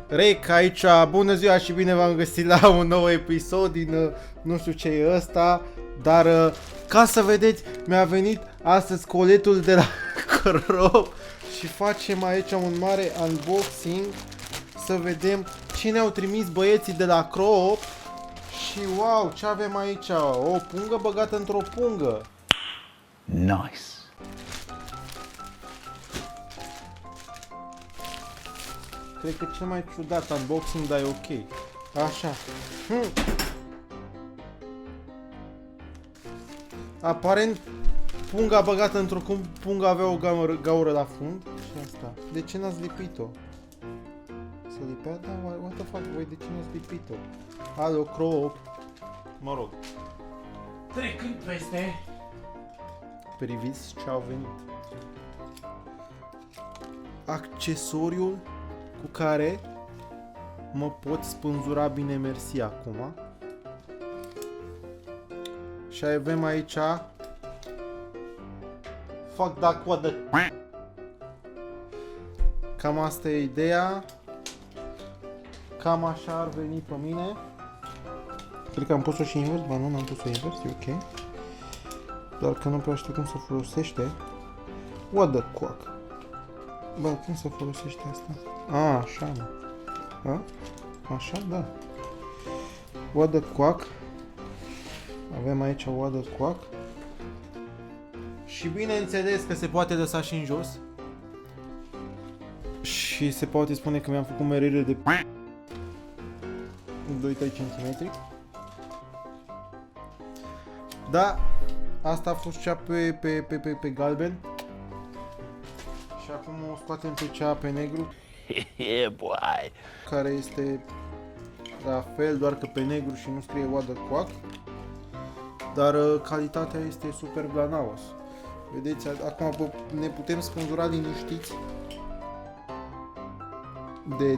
Rec aici, bună ziua și bine v-am găsit la un nou episod din nu știu ce e ăsta, dar ca să vedeți, mi-a venit astăzi coletul de la Crop și facem aici un mare unboxing să vedem ce ne-au trimis băieții de la Crop. Și wow, ce avem aici? O pungă băgată într-o pungă. Nice. Cred că cel mai ciudat unboxing, dar e ok. Așa. Aparent, punga băgată într-o... Cum punga avea o gaură la fund. Și asta. De ce n-ați lipit-o? Să lipea? Da, what the fuck, voi de ce n-ați lipit-o? Alo, Crop. Mă rog. Trecând peste. Priviți ce au venit. Accesoriul cu care mă pot spânzura bine mersi acum. Și avem aici fuck that what the... Cam asta e ideea. Cam așa ar veni pe mine. Cred că am pus-o și invers, ba nu, n-am pus-o invers, e ok. Doar că nu prea știu cum se folosește. What the fuck? Bă, cum se folosește asta? A, așa, mă. A? Așa, da. What the quack. Avem aici what the quack. Și bineînțeles că se poate lăsa și în jos. Și se poate spune că mi-am făcut merire de 2-3 cm. Da, asta a fost cea pe galben. Și acum o scoatem pe cea pe negru. Yeah, boy. Care este la fel, doar că pe negru și nu scrie what the quack. Dar calitatea este super blanaos. Vedeți, acum ne putem spânzura liniștiți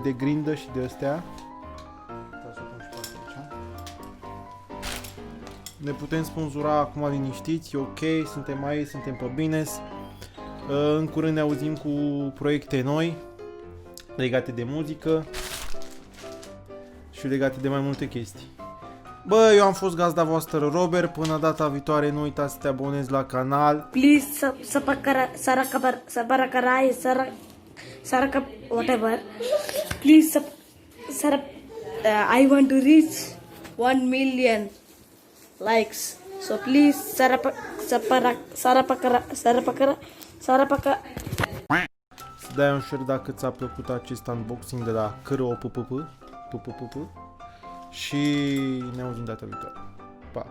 de grindă și de astea. Ne putem spânzura acum liniștiți, e ok, suntem aici, suntem pe business. În curând ne auzim cu proiecte noi legate de muzică și legate de mai multe chestii. Bă, eu am fost gazda voastră Robert, până data viitoare nu uitați să te abonezi la canal. Please whatever. Please I want to reach 1 million likes. So please Să dai un share dacă ți-a plăcut acest unboxing de la Crop. Și ne auzim data viitoare. Pa!